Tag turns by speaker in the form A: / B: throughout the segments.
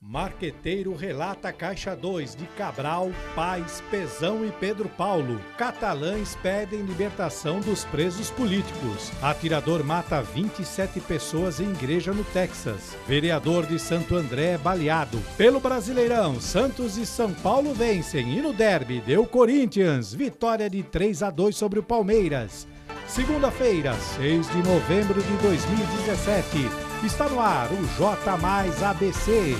A: Marqueteiro relata Caixa 2 de Cabral, Paes, Pezão e Pedro Paulo. Catalães pedem libertação dos presos políticos. Atirador mata 27 pessoas em igreja no Texas. Vereador de Santo André é baleado. Pelo Brasileirão, Santos e São Paulo vencem. E no derby, deu Corinthians. Vitória de 3-2 sobre o Palmeiras. Segunda-feira, 6 de novembro de 2017. Está no ar o J mais ABC.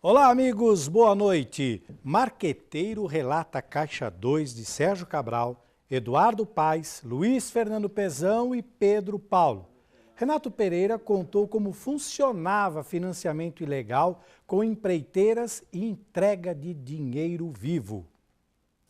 A: Olá, amigos, boa noite. Marqueteiro relata Caixa 2 de Sérgio Cabral, Eduardo Paes, Luiz Fernando Pezão e Pedro Paulo. Renato Pereira contou como funcionava financiamento ilegal com empreiteiras e entrega de dinheiro vivo.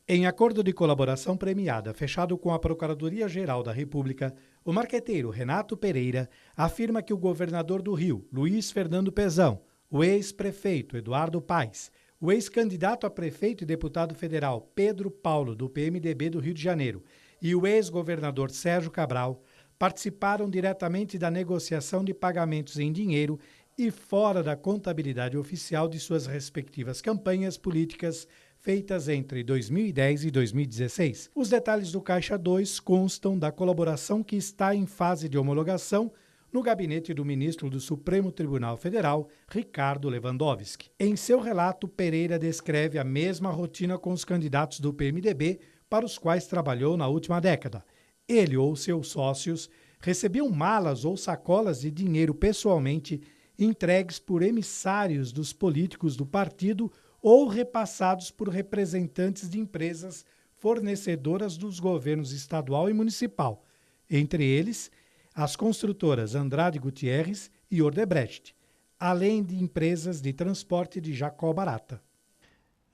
A: Em acordo de colaboração premiada fechado com a Procuradoria-Geral da República, o marqueteiro Renato Pereira afirma que o governador do Rio, Luiz Fernando Pezão, o ex-prefeito Eduardo Paes, o ex-candidato a prefeito e deputado federal Pedro Paulo, do PMDB do Rio de Janeiro, e o ex-governador Sérgio Cabral participaram diretamente da negociação de pagamentos em dinheiro e fora da contabilidade oficial de suas respectivas campanhas políticas feitas entre 2010 e 2016. Os detalhes do Caixa 2 constam da colaboração que está em fase de homologação no gabinete do ministro do Supremo Tribunal Federal, Ricardo Lewandowski. Em seu relato, Pereira descreve a mesma rotina com os candidatos do PMDB para os quais trabalhou na última década. Ele ou seus sócios recebiam malas ou sacolas de dinheiro pessoalmente entregues por emissários dos políticos do partido ou repassados por representantes de empresas fornecedoras dos governos estadual e municipal, entre eles as construtoras Andrade Gutierrez e Odebrecht, além de empresas de transporte de Jacó Barata.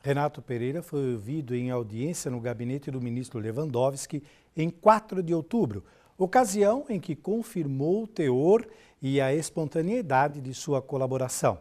A: Renato Pereira foi ouvido em audiência no gabinete do ministro Lewandowski em 4 de outubro, ocasião em que confirmou o teor e a espontaneidade de sua colaboração.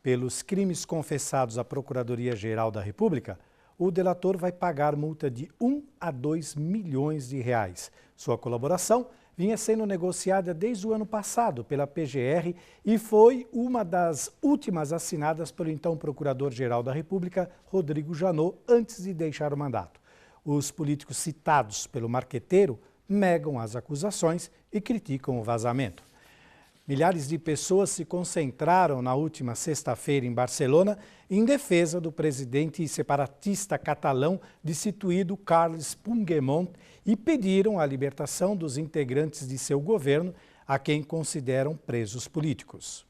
A: Pelos crimes confessados à Procuradoria-Geral da República, o delator vai pagar multa de 1 a 2 milhões de reais. Sua colaboração vinha sendo negociada desde o ano passado pela PGR e foi uma das últimas assinadas pelo então Procurador-Geral da República, Rodrigo Janot, antes de deixar o mandato. Os políticos citados pelo marqueteiro negam as acusações e criticam o vazamento. Milhares de pessoas se concentraram na última sexta-feira em Barcelona em defesa do presidente separatista catalão destituído Carles Puigdemont e pediram a libertação dos integrantes de seu governo, a quem consideram presos políticos.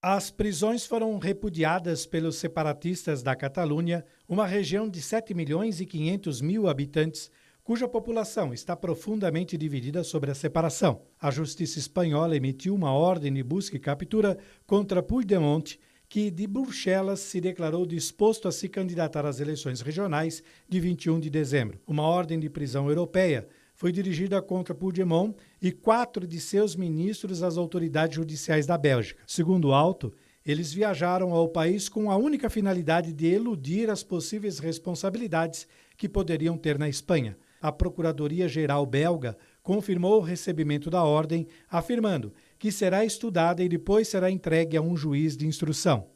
A: As prisões foram repudiadas pelos separatistas da Catalunha, uma região de 7 milhões e 500 mil habitantes, cuja população está profundamente dividida sobre a separação. A justiça espanhola emitiu uma ordem de busca e captura contra Puigdemont, que de Bruxelas se declarou disposto a se candidatar às eleições regionais de 21 de dezembro. Uma ordem de prisão europeia foi dirigida contra Puigdemont e 4 de seus ministros às autoridades judiciais da Bélgica. Segundo o auto, eles viajaram ao país com a única finalidade de eludir as possíveis responsabilidades que poderiam ter na Espanha. A Procuradoria-Geral belga confirmou o recebimento da ordem, afirmando que será estudada e depois será entregue a um juiz de instrução.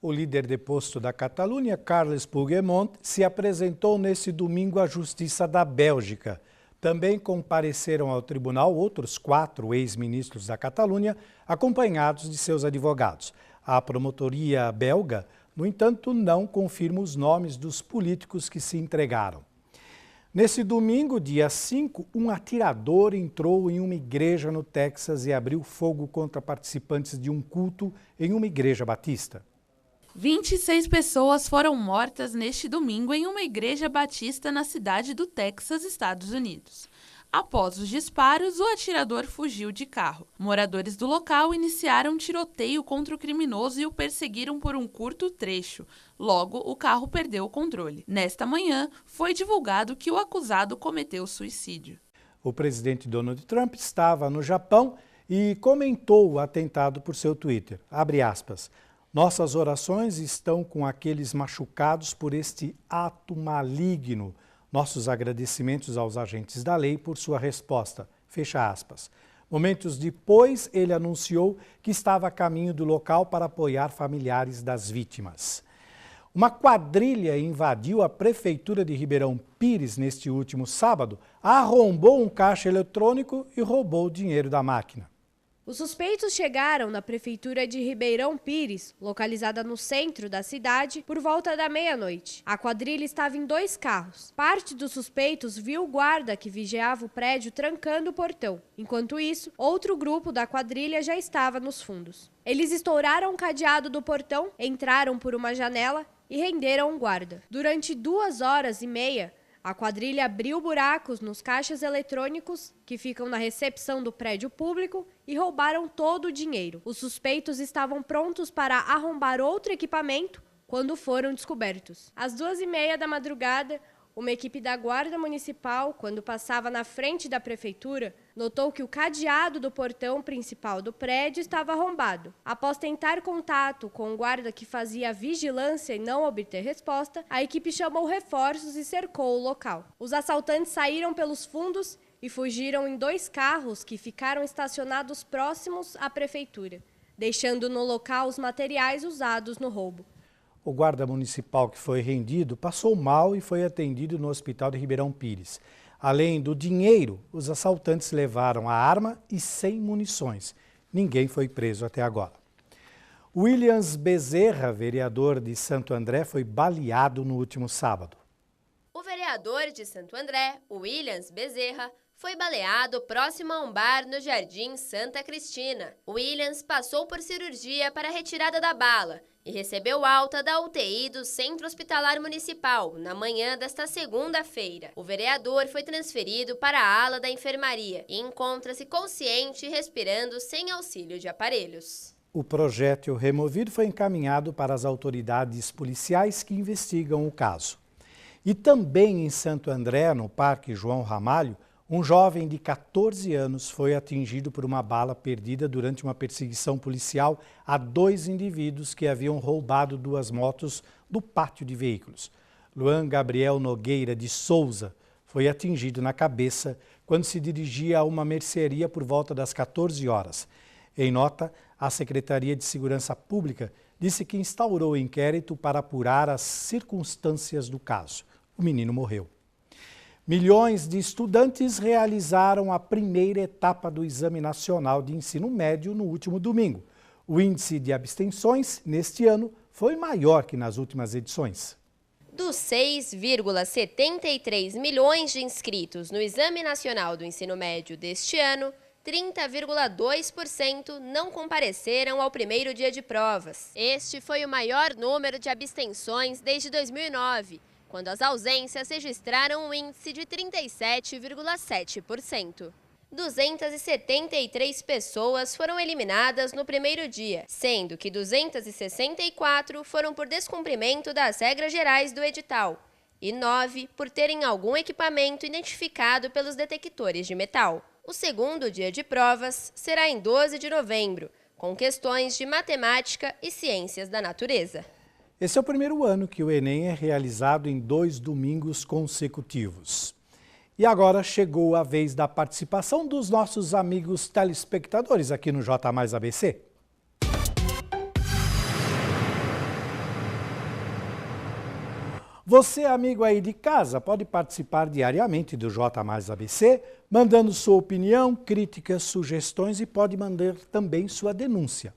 A: O líder deposto da Catalunha, Carles Puigdemont, se apresentou nesse domingo à Justiça da Bélgica. Também compareceram ao tribunal outros 4 ex-ministros da Catalunha, acompanhados de seus advogados. A promotoria belga, no entanto, não confirma os nomes dos políticos que se entregaram. Nesse domingo, dia 5, um atirador entrou em uma igreja no Texas e abriu fogo contra participantes de um culto em uma igreja batista.
B: 26 pessoas foram mortas neste domingo em uma igreja batista na cidade do Texas, Estados Unidos. Após os disparos, o atirador fugiu de carro. Moradores do local iniciaram um tiroteio contra o criminoso e o perseguiram por um curto trecho. Logo, o carro perdeu o controle. Nesta manhã, foi divulgado que o acusado cometeu suicídio.
A: O presidente Donald Trump estava no Japão e comentou o atentado por seu Twitter. Abre aspas. Nossas orações estão com aqueles machucados por este ato maligno. Nossos agradecimentos aos agentes da lei por sua resposta. fecha aspas. Momentos depois, ele anunciou que estava a caminho do local para apoiar familiares das vítimas. Uma quadrilha invadiu a prefeitura de Ribeirão Pires neste último sábado, arrombou um caixa eletrônico e roubou o dinheiro da máquina.
C: Os suspeitos chegaram na prefeitura de Ribeirão Pires, localizada no centro da cidade, por volta da meia-noite. A quadrilha estava em 2 carros. Parte dos suspeitos viu o guarda que vigiava o prédio trancando o portão. Enquanto isso, outro grupo da quadrilha já estava nos fundos. Eles estouraram o cadeado do portão, entraram por uma janela e renderam o guarda. Durante 2h30, a quadrilha abriu buracos nos caixas eletrônicos que ficam na recepção do prédio público e roubaram todo o dinheiro. Os suspeitos estavam prontos para arrombar outro equipamento quando foram descobertos. Às 2h30 da madrugada, uma equipe da Guarda Municipal, quando passava na frente da prefeitura, notou que o cadeado do portão principal do prédio estava arrombado. Após tentar contato com o guarda que fazia a vigilância e não obter resposta, a equipe chamou reforços e cercou o local. Os assaltantes saíram pelos fundos e fugiram em 2 carros que ficaram estacionados próximos à prefeitura, deixando no local os materiais usados no roubo.
A: O guarda municipal que foi rendido passou mal e foi atendido no hospital de Ribeirão Pires. Além do dinheiro, os assaltantes levaram a arma e 100 munições. Ninguém foi preso até agora. Williams Bezerra, vereador de Santo André, foi baleado no último sábado.
D: O vereador de Santo André, Williams Bezerra, foi baleado próximo a um bar no Jardim Santa Cristina. Williams passou por cirurgia para a retirada da bala e recebeu alta da UTI do Centro Hospitalar Municipal na manhã desta segunda-feira. O vereador foi transferido para a ala da enfermaria e encontra-se consciente e respirando sem auxílio de aparelhos.
A: O projétil removido foi encaminhado para as autoridades policiais que investigam o caso. E também em Santo André, no Parque João Ramalho, um jovem de 14 anos foi atingido por uma bala perdida durante uma perseguição policial a 2 indivíduos que haviam roubado 2 motos do pátio de veículos. Luan Gabriel Nogueira de Souza foi atingido na cabeça quando se dirigia a uma mercearia por volta das 14 horas. Em nota, a Secretaria de Segurança Pública disse que instaurou o inquérito para apurar as circunstâncias do caso. O menino morreu. Milhões de estudantes realizaram a primeira etapa do Exame Nacional de Ensino Médio no último domingo. O índice de abstenções neste ano foi maior que nas últimas edições.
D: Dos 6,73 milhões de inscritos no Exame Nacional do Ensino Médio deste ano, 30,2% não compareceram ao primeiro dia de provas. Este foi o maior número de abstenções desde 2009, quando as ausências registraram um índice de 37,7%. 273 pessoas foram eliminadas no primeiro dia, sendo que 264 foram por descumprimento das regras gerais do edital e 9 por terem algum equipamento identificado pelos detectores de metal. O segundo dia de provas será em 12 de novembro, com questões de matemática e ciências da natureza.
A: Esse é o primeiro ano que o Enem é realizado em 2 domingos consecutivos. E agora chegou a vez da participação dos nossos amigos telespectadores aqui no J Mais ABC. Você, amigo aí de casa, pode participar diariamente do J Mais ABC, mandando sua opinião, críticas, sugestões e pode mandar também sua denúncia.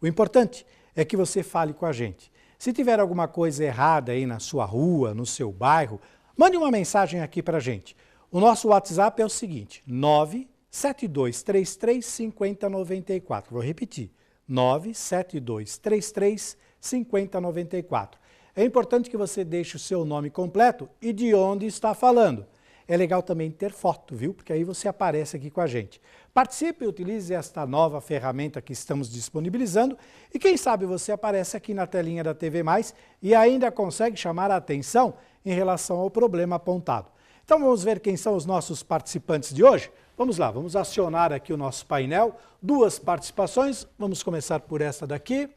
A: O importante é que você fale com a gente. Se tiver alguma coisa errada aí na sua rua, no seu bairro, mande uma mensagem aqui para a gente. O nosso WhatsApp é o seguinte, 972335094. Vou repetir, 972335094. É importante que você deixe o seu nome completo e de onde está falando. É legal também ter foto, viu? Porque aí você aparece aqui com a gente. Participe e utilize esta nova ferramenta que estamos disponibilizando e quem sabe você aparece aqui na telinha da TV Mais e ainda consegue chamar a atenção em relação ao problema apontado. Então vamos ver quem são os nossos participantes de hoje? Vamos lá, vamos acionar aqui o nosso painel. 2 participações, vamos começar por essa daqui.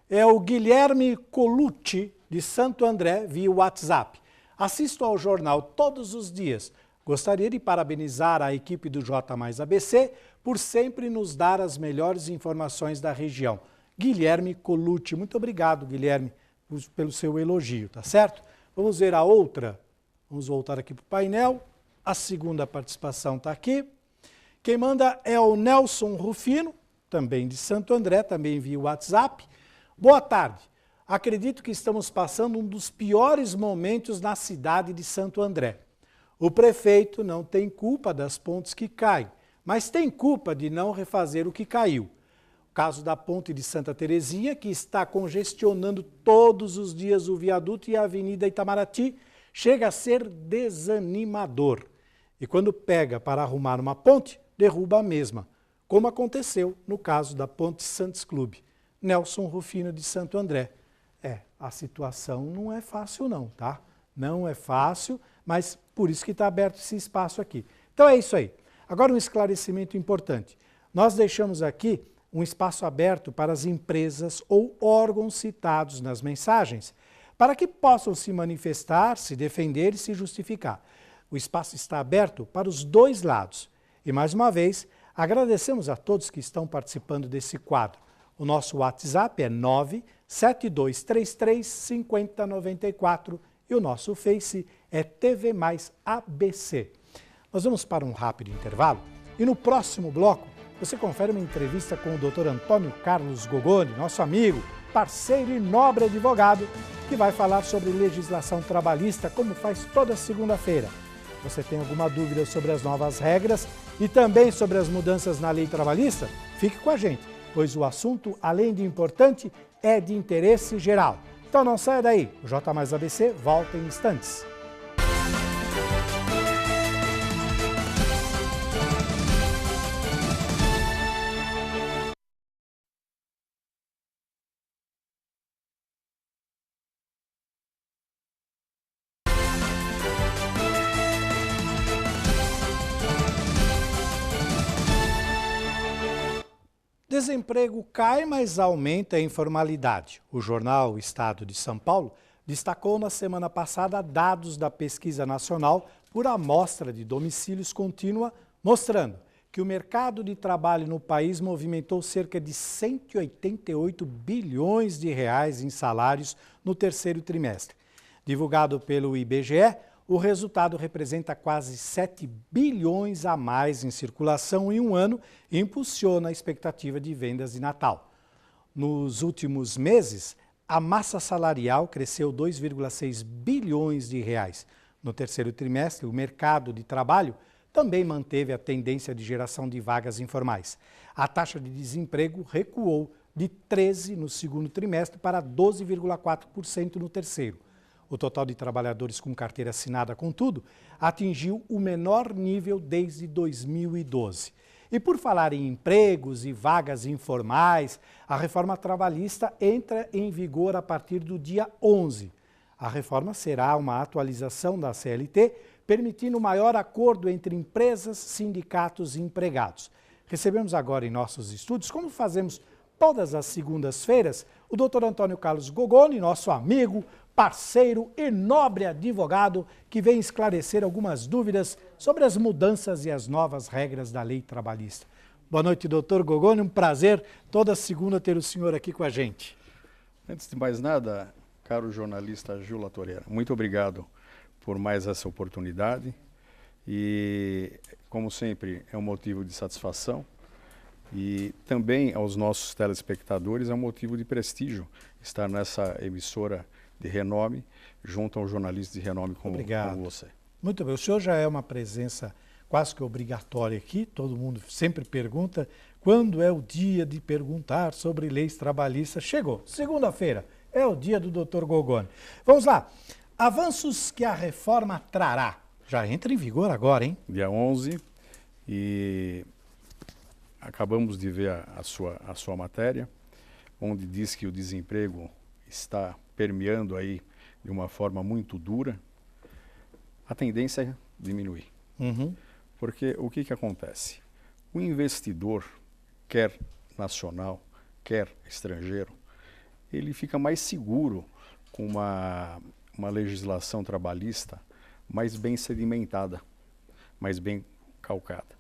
A: É o Guilherme Colucci, de Santo André, via WhatsApp. Assisto ao jornal todos os dias. Gostaria de parabenizar a equipe do J mais ABC por sempre nos dar as melhores informações da região. Guilherme Colucci, muito obrigado, Guilherme, pelo seu elogio, tá certo? Vamos ver a outra. Vamos voltar aqui para o painel. A segunda participação está aqui. Quem manda é o Nelson Rufino, também de Santo André, também via WhatsApp. Boa tarde. Acredito que estamos passando um dos piores momentos na cidade de Santo André. O prefeito não tem culpa das pontes que caem, mas tem culpa de não refazer o que caiu. O caso da ponte de Santa Terezinha, que está congestionando todos os dias o viaduto e a Avenida Itamaraty, chega a ser desanimador. E quando pega para arrumar uma ponte, derruba a mesma, como aconteceu no caso da ponte Santos Clube. Nelson Rufino de Santo André. A situação não é fácil não, tá? Não é fácil, mas por isso que está aberto esse espaço aqui. Então é isso aí. Agora um esclarecimento importante. Nós deixamos aqui um espaço aberto para as empresas ou órgãos citados nas mensagens, para que possam se manifestar, se defender e se justificar. O espaço está aberto para os dois lados. E mais uma vez, agradecemos a todos que estão participando desse quadro. O nosso WhatsApp é 972335094 e o nosso Face é TV Mais ABC. Nós vamos para um rápido intervalo e no próximo bloco você confere uma entrevista com o Dr. Antônio Carlos Gogoni, nosso amigo, parceiro e nobre advogado, que vai falar sobre legislação trabalhista, como faz toda segunda-feira. Você tem alguma dúvida sobre as novas regras e também sobre as mudanças na lei trabalhista? Fique com a gente, pois o assunto, além de importante, é de interesse geral. Então não saia daí, o J mais ABC volta em instantes. Desemprego cai, mas aumenta a informalidade. O jornal Estado de São Paulo destacou na semana passada dados da Pesquisa Nacional por Amostra de Domicílios Contínua, mostrando que o mercado de trabalho no país movimentou cerca de 188 bilhões de reais em salários no terceiro trimestre. Divulgado pelo IBGE, o resultado representa quase 7 bilhões a mais em circulação em um ano e impulsiona a expectativa de vendas de Natal. Nos últimos meses, a massa salarial cresceu 2,6 bilhões de reais. No terceiro trimestre, o mercado de trabalho também manteve a tendência de geração de vagas informais. A taxa de desemprego recuou de 13% no segundo trimestre para 12,4% no terceiro. O total de trabalhadores com carteira assinada, contudo, atingiu o menor nível desde 2012. E por falar em empregos e vagas informais, a reforma trabalhista entra em vigor a partir do dia 11. A reforma será uma atualização da CLT, permitindo maior acordo entre empresas, sindicatos e empregados. Recebemos agora em nossos estúdios, como fazemos todas as segundas-feiras, o Dr. Antônio Carlos Gogoni, nosso amigo, parceiro e nobre advogado, que vem esclarecer algumas dúvidas sobre as mudanças e as novas regras da lei trabalhista. Boa noite, doutor Gogoni, um prazer toda segunda ter o senhor aqui com a gente.
E: Antes de mais nada, caro jornalista Gil Latoreira, muito obrigado por mais essa oportunidade e, como sempre, é um motivo de satisfação e também aos nossos telespectadores é um motivo de prestígio estar nessa emissora de renome, junto a um jornalista de renome como você.
A: Muito bem, o senhor já é uma presença quase que obrigatória aqui, todo mundo sempre pergunta quando é o dia de perguntar sobre leis trabalhistas. Chegou, segunda-feira, é o dia do Dr. Gogoni. Vamos lá, avanços que a reforma trará. Já entra em vigor agora, hein?
E: Dia 11, e acabamos de ver a sua matéria, onde diz que o desemprego está permeando aí de uma forma muito dura. A tendência é diminuir. Porque o que acontece? O investidor, quer nacional, quer estrangeiro, ele fica mais seguro com uma legislação trabalhista mais bem sedimentada. mas bem calcada.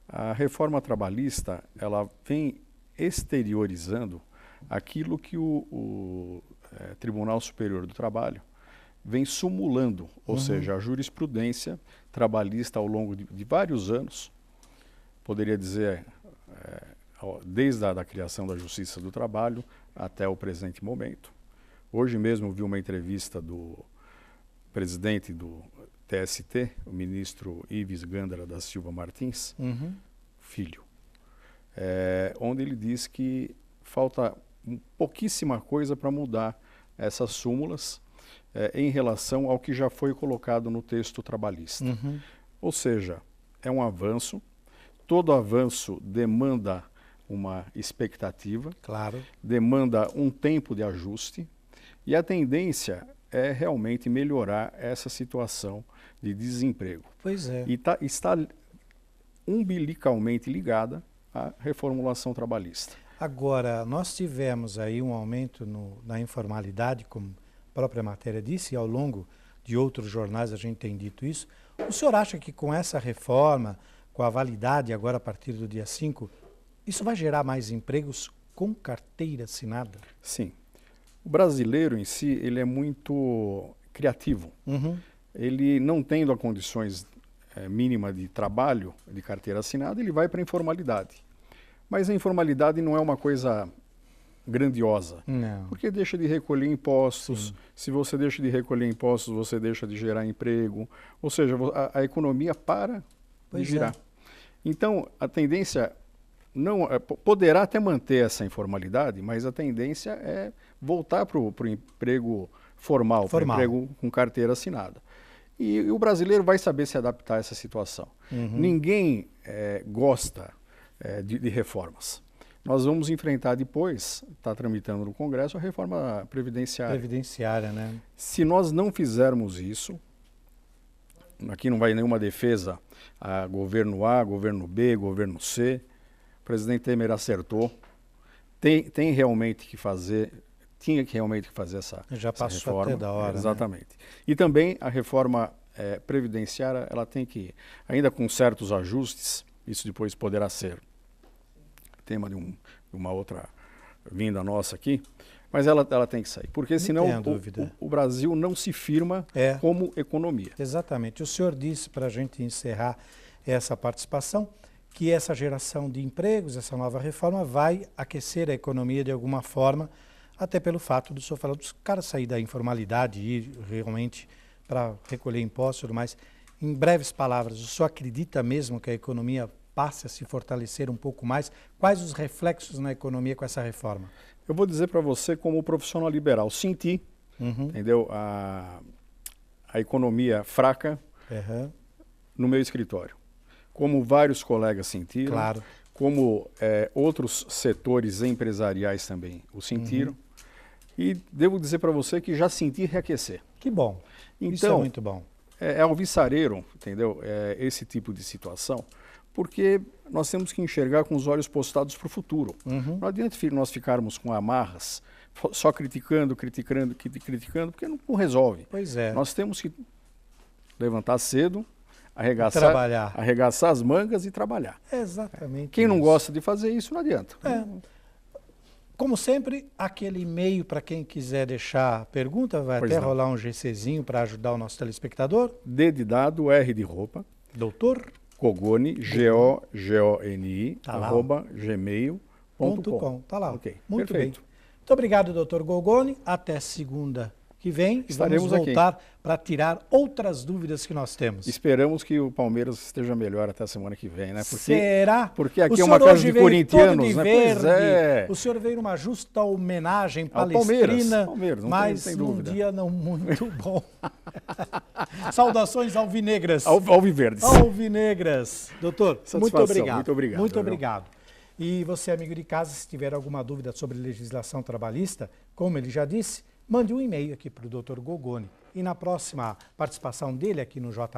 E: A reforma trabalhista, ela vem exteriorizando aquilo que o Tribunal Superior do Trabalho vem simulando, ou seja, a jurisprudência trabalhista ao longo de vários anos, poderia dizer, desde a criação da Justiça do Trabalho até o presente momento. Hoje mesmo vi uma entrevista do presidente do TST, o ministro Ives Gandara da Silva Martins, filho, onde ele diz que falta pouquíssima coisa para mudar essas súmulas em relação ao que já foi colocado no texto trabalhista. Ou seja, é um avanço, todo avanço demanda uma expectativa,
A: Claro.
E: demanda um tempo de ajuste, e a tendência é realmente melhorar essa situação de desemprego.
A: Pois é.
E: E está umbilicalmente ligada à reformulação trabalhista.
A: Agora, nós tivemos aí um aumento na informalidade, como a própria matéria disse, e ao longo de outros jornais a gente tem dito isso. O senhor acha que com essa reforma, com a validade agora a partir do dia 5, isso vai gerar mais empregos com carteira assinada?
E: Sim. O brasileiro em si, ele é muito criativo. Ele, não tendo as condições mínimas de trabalho, de carteira assinada, ele vai para a informalidade. Mas a informalidade não é uma coisa grandiosa,
A: Não.
E: porque deixa de recolher impostos.
A: Sim.
E: Se você deixa de recolher impostos, você deixa de gerar emprego. Ou seja, a economia para
A: Pois
E: de girar.
A: é.
E: Então, a tendência não poderá até manter essa informalidade, mas a tendência é voltar para o emprego formal, para o emprego com carteira assinada. E o brasileiro vai saber se adaptar a essa situação. Ninguém gosta de reformas. Nós vamos enfrentar depois, está tramitando no Congresso, a reforma previdenciária.
A: Previdenciária, né?
E: Se nós não fizermos isso, aqui não vai nenhuma defesa a governo A, governo B, governo C, o presidente Temer acertou, tem realmente que fazer, tinha que realmente fazer essa
A: Já passou
E: essa reforma.
A: até da hora.
E: Exatamente. Né? E também a reforma previdenciária, ela tem que, ainda com certos ajustes, isso depois poderá ser tema de uma outra vinda nossa aqui, mas ela tem que sair, porque senão o Brasil não se firma como economia.
A: Exatamente. O senhor disse, para a gente encerrar essa participação, que essa geração de empregos, essa nova reforma, vai aquecer a economia de alguma forma, até pelo fato do senhor falar dos caras sair da informalidade e ir realmente para recolher impostos e tudo mais. Em breves palavras, o senhor acredita mesmo que a economia passe a se fortalecer um pouco mais? Quais os reflexos na economia com essa reforma?
E: Eu vou dizer para você, como profissional liberal, senti, entendeu, a economia fraca no meu escritório. Como vários colegas sentiram,
A: Claro.
E: como outros setores empresariais também o sentiram. E devo dizer para você que já senti reaquecer.
A: Que bom.
E: Então,
A: isso é muito bom.
E: É alvissareiro, entendeu, esse tipo de situação, porque nós temos que enxergar com os olhos postados para o futuro. Não adianta nós ficarmos com amarras, só criticando, porque não resolve.
A: Pois é.
E: Nós temos que levantar cedo, arregaçar as mangas e trabalhar.
A: Exatamente.
E: Quem não gosta de fazer isso, não adianta.
A: Como sempre, aquele e-mail para quem quiser deixar pergunta, vai até rolar um GCzinho para ajudar o nosso telespectador.
E: D de dado, R de roupa.
A: Doutor
E: Gogoni, Gogoni, @gmail.com.
A: Tá lá.
E: Ok,
A: Muito
E: perfeito.
A: bem. Muito obrigado, doutor Gogoni. Até segunda que vem.
E: Estaremos
A: vamos voltar para tirar outras dúvidas que nós temos.
E: Esperamos que o Palmeiras esteja melhor até a semana que vem, né?
A: Será?
E: Porque aqui é uma casa de corintianos, né?
A: Verde.
E: Pois é.
A: O senhor veio numa justa homenagem
E: Ao
A: palestrina,
E: Palmeiras,
A: mas
E: tem
A: num
E: dúvida.
A: dia não muito bom. Saudações alvinegras.
E: Alviverdes.
A: Alvinegras. Doutor, muito
E: Satisfação,
A: obrigado.
E: muito obrigado,
A: Muito
E: viu?
A: obrigado. E você, amigo de casa, se tiver alguma dúvida sobre legislação trabalhista, como ele já disse, mande um e-mail aqui para o Dr. Gogoni. E na próxima participação dele aqui no J+,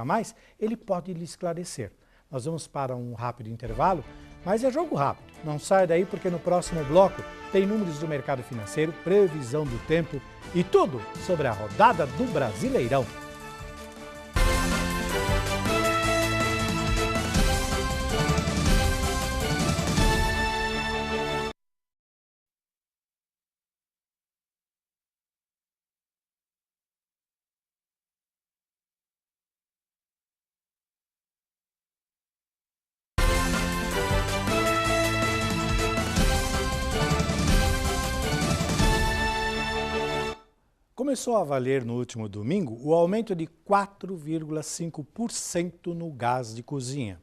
A: ele pode lhe esclarecer. Nós vamos para um rápido intervalo, mas é jogo rápido. Não sai daí porque no próximo bloco tem números do mercado financeiro, previsão do tempo e tudo sobre a rodada do Brasileirão. Começou a valer no último domingo o aumento de 4,5% no gás de cozinha.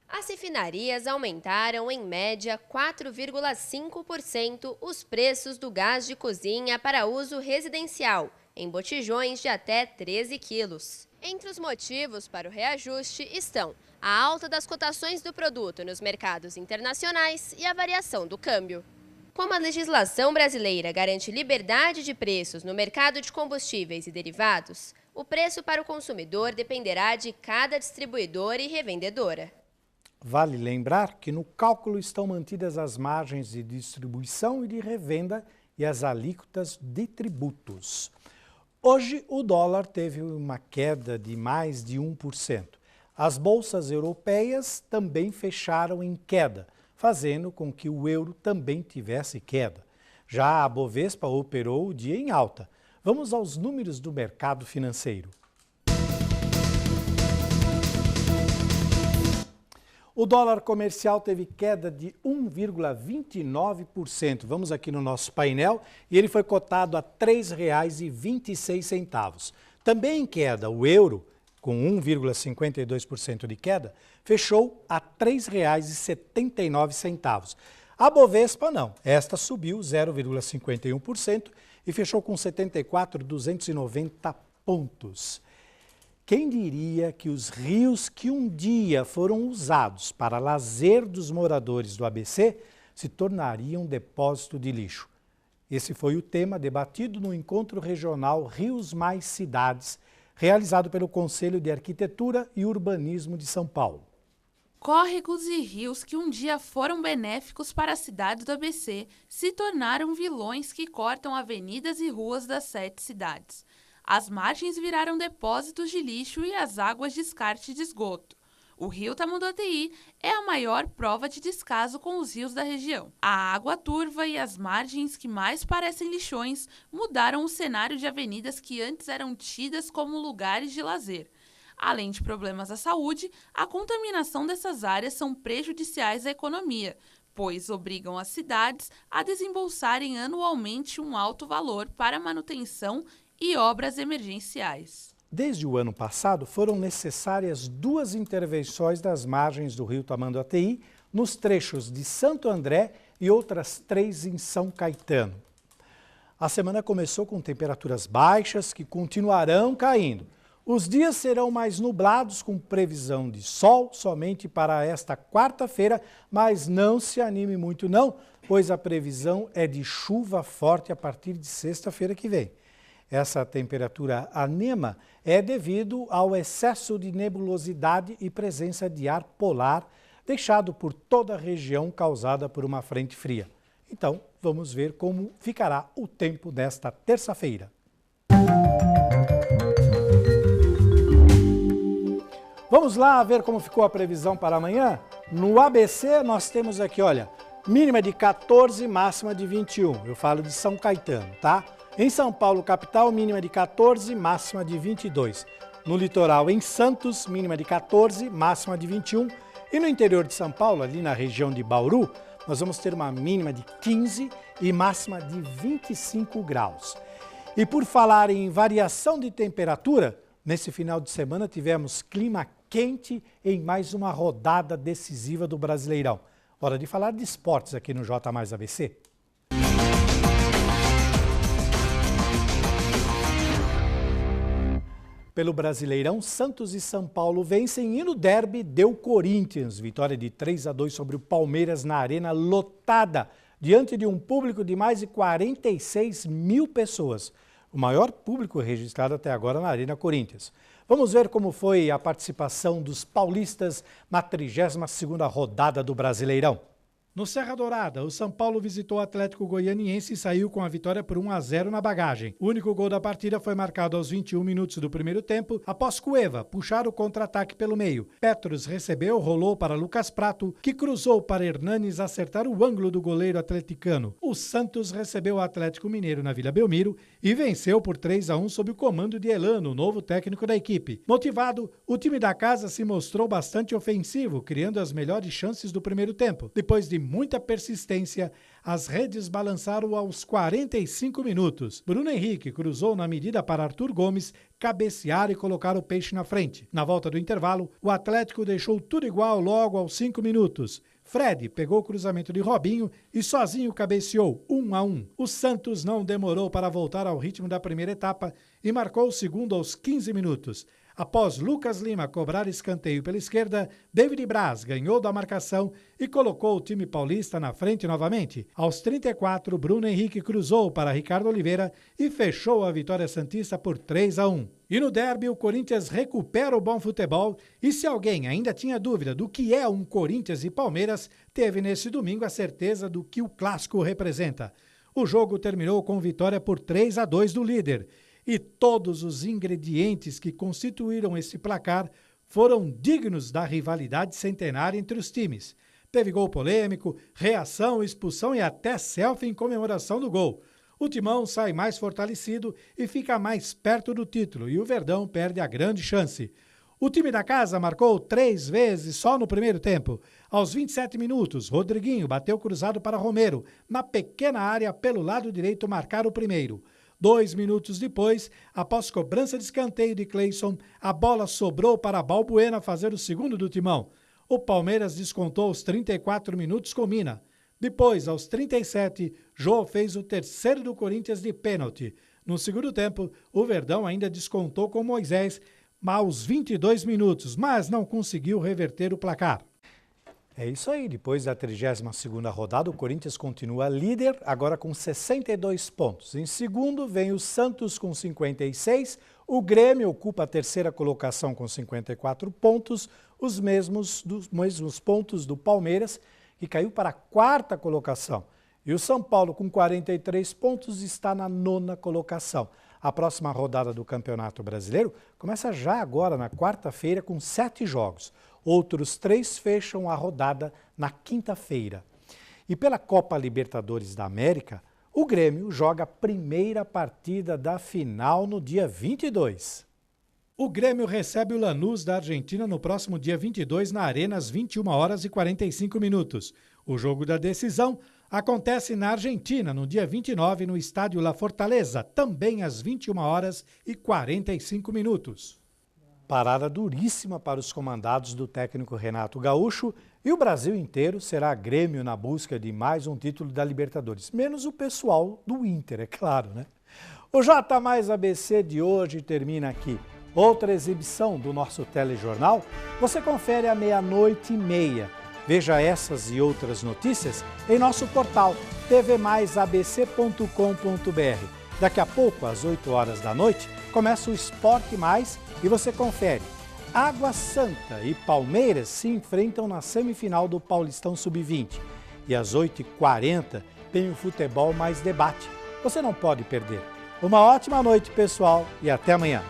D: As refinarias aumentaram, em média, 4,5% os preços do gás de cozinha para uso residencial, em botijões de até 13 quilos. Entre os motivos para o reajuste estão a alta das cotações do produto nos mercados internacionais e a variação do câmbio. Como a legislação brasileira garante liberdade de preços no mercado de combustíveis e derivados, o preço para o consumidor dependerá de cada distribuidora e revendedora.
A: Vale lembrar que no cálculo estão mantidas as margens de distribuição e de revenda e as alíquotas de tributos. Hoje, o dólar teve uma queda de mais de 1%. As bolsas europeias também fecharam em queda, fazendo com que o euro também tivesse queda. Já a Bovespa operou o dia em alta. Vamos aos números do mercado financeiro. O dólar comercial teve queda de 1,29%. Vamos aqui no nosso painel e ele foi cotado a R$ 3,26. Também em queda, o euro, com 1,52% de queda, fechou a R$ 3,79. A Bovespa não, esta subiu 0,51% e fechou com 74.290 pontos. Quem diria que os rios que um dia foram usados para lazer dos moradores do ABC se tornariam depósito de lixo? Esse foi o tema debatido no encontro regional Rios Mais Cidades, realizado pelo Conselho de Arquitetura e Urbanismo de São Paulo.
B: Córregos e rios que um dia foram benéficos para a cidade do ABC se tornaram vilões que cortam avenidas e ruas das 7 cidades. As margens viraram depósitos de lixo e as águas descarte de esgoto. O rio Tamanduateí é a maior prova de descaso com os rios da região. A água turva e as margens que mais parecem lixões mudaram o cenário de avenidas que antes eram tidas como lugares de lazer. Além de problemas à saúde, a contaminação dessas áreas são prejudiciais à economia, pois obrigam as cidades a desembolsarem anualmente um alto valor para manutenção e obras emergenciais.
A: Desde o ano passado, foram necessárias 2 intervenções das margens do rio Tamanduateí, nos trechos de Santo André e outras 3 em São Caetano. A semana começou com temperaturas baixas que continuarão caindo. Os dias serão mais nublados, com previsão de sol somente para esta quarta-feira, mas não se anime muito não, pois a previsão é de chuva forte a partir de sexta-feira que vem. Essa temperatura anema é devido ao excesso de nebulosidade e presença de ar polar deixado por toda a região causada por uma frente fria. Então, vamos ver como ficará o tempo desta terça-feira. Vamos lá ver como ficou a previsão para amanhã? No ABC nós temos aqui, olha, mínima de 14, máxima de 21. Eu falo de São Caetano, tá? Em São Paulo, capital, mínima de 14, máxima de 22. No litoral, em Santos, mínima de 14, máxima de 21. E no interior de São Paulo, ali na região de Bauru, nós vamos ter uma mínima de 15 e máxima de 25 graus. E por falar em variação de temperatura, nesse final de semana tivemos clima quente em mais uma rodada decisiva do Brasileirão. Hora de falar de esportes aqui no J Mais ABC. Pelo Brasileirão, Santos e São Paulo vencem e no derby deu Corinthians. Vitória de 3-2 sobre o Palmeiras na arena lotada, diante de um público de mais de 46 mil pessoas. O maior público registrado até agora na Arena Corinthians. Vamos ver como foi a participação dos paulistas na 32ª rodada do Brasileirão. No Serra Dourada, o São Paulo visitou o Atlético Goianiense e saiu com a vitória por 1-0 na bagagem. O único gol da partida foi marcado aos 21 minutos do primeiro tempo, após Cueva puxar o contra-ataque pelo meio. Petros recebeu, rolou para Lucas Prato, que cruzou para Hernanes acertar o ângulo do goleiro atleticano. O Santos recebeu o Atlético Mineiro na Vila Belmiro e venceu por 3-1 sob o comando de Elano, novo técnico da equipe. Motivado, o time da casa se mostrou bastante ofensivo, criando as melhores chances do primeiro tempo. Depois de muita persistência, as redes balançaram aos 45 minutos. Bruno Henrique cruzou na medida para Arthur Gomes cabecear e colocar o Peixe na frente. Na volta do intervalo, o Atlético deixou tudo igual logo aos 5 minutos. Fred pegou o cruzamento de Robinho e sozinho cabeceou 1-1. O Santos não demorou para voltar ao ritmo da primeira etapa e marcou o segundo aos 15 minutos. Após Lucas Lima cobrar escanteio pela esquerda, David Braz ganhou da marcação e colocou o time paulista na frente novamente. Aos 34, Bruno Henrique cruzou para Ricardo Oliveira e fechou a vitória santista por 3-1. E no derby, o Corinthians recupera o bom futebol e se alguém ainda tinha dúvida do que é um Corinthians e Palmeiras, teve nesse domingo a certeza do que o clássico representa. O jogo terminou com vitória por 3-2 do líder. E todos os ingredientes que constituíram esse placar foram dignos da rivalidade centenária entre os times. Teve gol polêmico, reação, expulsão e até selfie em comemoração do gol. O Timão sai mais fortalecido e fica mais perto do título e o Verdão perde a grande chance. O time da casa marcou 3 vezes só no primeiro tempo. Aos 27 minutos, Rodriguinho bateu cruzado para Romero. Na pequena área, pelo lado direito, marcar o primeiro. 2 minutos depois, após cobrança de escanteio de Cleison, a bola sobrou para Balbuena fazer o segundo do Timão. O Palmeiras descontou aos 34 minutos com Mina. Depois, aos 37, Jô fez o terceiro do Corinthians de pênalti. No segundo tempo, o Verdão ainda descontou com Moisés aos 22 minutos, mas não conseguiu reverter o placar. É isso aí, depois da 32ª rodada, o Corinthians continua líder, agora com 62 pontos. Em segundo vem o Santos com 56, o Grêmio ocupa a terceira colocação com 54 pontos, os mesmos pontos do Palmeiras, que caiu para a quarta colocação. E o São Paulo, com 43 pontos, está na 9ª colocação. A próxima rodada do Campeonato Brasileiro começa já agora, na quarta-feira, com 7 jogos. Outros 3 fecham a rodada na quinta-feira. E pela Copa Libertadores da América, o Grêmio joga a primeira partida da final no dia 22. O Grêmio recebe o Lanús da Argentina no próximo dia 22 na Arena às 21h45. O jogo da decisão acontece na Argentina no dia 29 no estádio La Fortaleza, também às 21h45. Parada duríssima para os comandados do técnico Renato Gaúcho e o Brasil inteiro será Grêmio na busca de mais um título da Libertadores, menos o pessoal do Inter, é claro, né? O J mais ABC de hoje termina aqui. Outra exibição do nosso telejornal você confere à 00:30. Veja essas e outras notícias em nosso portal tvmaisabc.com.br. Daqui a pouco, às 8h da noite, começa o Esporte Mais e você confere. Água Santa e Palmeiras se enfrentam na semifinal do Paulistão Sub-20. E às 8h40 tem o Futebol Mais Debate. Você não pode perder. Uma ótima noite, pessoal, e até amanhã.